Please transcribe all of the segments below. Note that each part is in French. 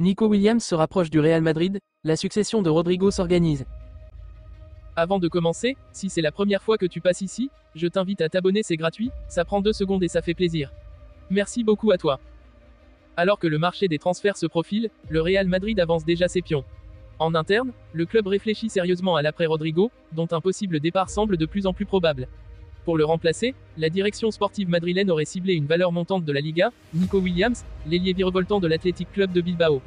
Nico Williams se rapproche du Real Madrid, la succession de Rodrigo s'organise. Avant de commencer, si c'est la première fois que tu passes ici, je t'invite à t'abonner, c'est gratuit, ça prend 2 secondes et ça fait plaisir. Merci beaucoup à toi. Alors que le marché des transferts se profile, le Real Madrid avance déjà ses pions. En interne, le club réfléchit sérieusement à l'après Rodrigo, dont un possible départ semble de plus en plus probable. Pour le remplacer, la direction sportive madrilène aurait ciblé une valeur montante de la Liga, Nico Williams, l'ailier virevoltant de l'Athletic Club de Bilbao.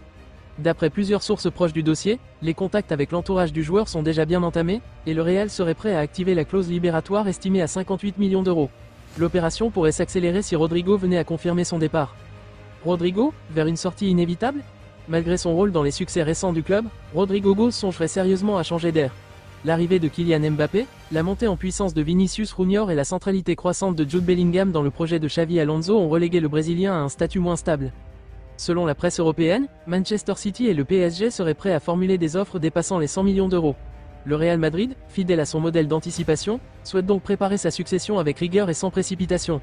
D'après plusieurs sources proches du dossier, les contacts avec l'entourage du joueur sont déjà bien entamés, et le Real serait prêt à activer la clause libératoire estimée à 58 millions d'euros. L'opération pourrait s'accélérer si Rodrigo venait à confirmer son départ. Rodrigo, vers une sortie inévitable? Malgré son rôle dans les succès récents du club, Rodrigo Góes songerait sérieusement à changer d'air. L'arrivée de Kylian Mbappé, la montée en puissance de Vinicius Junior et la centralité croissante de Jude Bellingham dans le projet de Xavi Alonso ont relégué le Brésilien à un statut moins stable. Selon la presse européenne, Manchester City et le PSG seraient prêts à formuler des offres dépassant les 100 millions d'euros. Le Real Madrid, fidèle à son modèle d'anticipation, souhaite donc préparer sa succession avec rigueur et sans précipitation.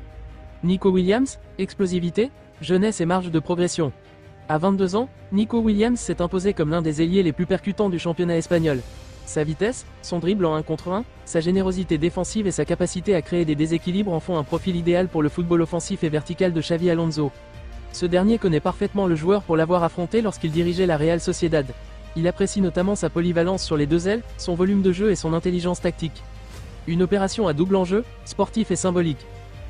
Nico Williams, explosivité, jeunesse et marge de progression. À 22 ans, Nico Williams s'est imposé comme l'un des ailiers les plus percutants du championnat espagnol. Sa vitesse, son dribble en 1 contre 1, sa générosité défensive et sa capacité à créer des déséquilibres en font un profil idéal pour le football offensif et vertical de Xavi Alonso. Ce dernier connaît parfaitement le joueur pour l'avoir affronté lorsqu'il dirigeait la Real Sociedad. Il apprécie notamment sa polyvalence sur les 2 ailes, son volume de jeu et son intelligence tactique. Une opération à double enjeu, sportif et symbolique.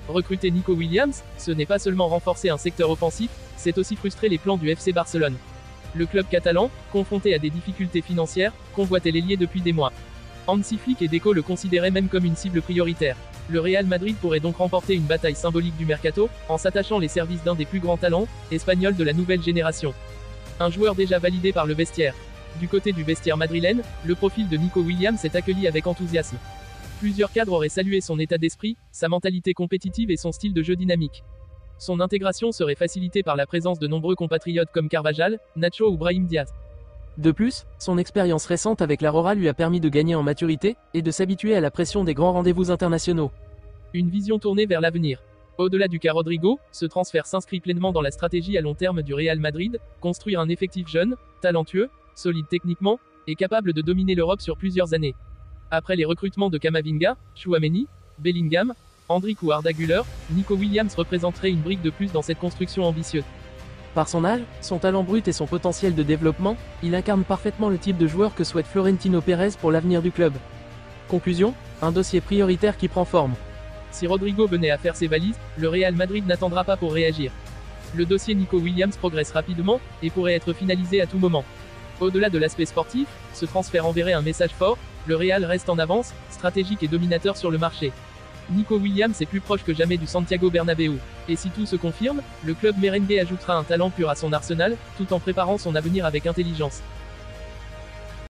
Recruter Nico Williams, ce n'est pas seulement renforcer un secteur offensif, c'est aussi frustrer les plans du FC Barcelone. Le club catalan, confronté à des difficultés financières, convoitait l'ailier depuis des mois. Hansi Flick et Deco le considéraient même comme une cible prioritaire. Le Real Madrid pourrait donc remporter une bataille symbolique du mercato, en s'attachant les services d'un des plus grands talents, espagnols de la nouvelle génération. Un joueur déjà validé par le vestiaire. Du côté du vestiaire madrilène, le profil de Nico Williams est accueilli avec enthousiasme. Plusieurs cadres auraient salué son état d'esprit, sa mentalité compétitive et son style de jeu dynamique. Son intégration serait facilitée par la présence de nombreux compatriotes comme Carvajal, Nacho ou Brahim Diaz. De plus, son expérience récente avec la Rora lui a permis de gagner en maturité, et de s'habituer à la pression des grands rendez-vous internationaux. Une vision tournée vers l'avenir. Au-delà du cas Rodrigo, ce transfert s'inscrit pleinement dans la stratégie à long terme du Real Madrid, construire un effectif jeune, talentueux, solide techniquement, et capable de dominer l'Europe sur plusieurs années. Après les recrutements de Camavinga, Tchouaméni, Bellingham, Endrick ou Arda Güler, Nico Williams représenterait une brique de plus dans cette construction ambitieuse. Par son âge, son talent brut et son potentiel de développement, il incarne parfaitement le type de joueur que souhaite Florentino Pérez pour l'avenir du club. Conclusion, un dossier prioritaire qui prend forme. Si Rodrigo venait à faire ses valises, le Real Madrid n'attendra pas pour réagir. Le dossier Nico Williams progresse rapidement, et pourrait être finalisé à tout moment. Au-delà de l'aspect sportif, ce transfert enverrait un message fort, le Real reste en avance, stratégique et dominateur sur le marché. Nico Williams est plus proche que jamais du Santiago Bernabéu. Et si tout se confirme, le club merengue ajoutera un talent pur à son arsenal, tout en préparant son avenir avec intelligence.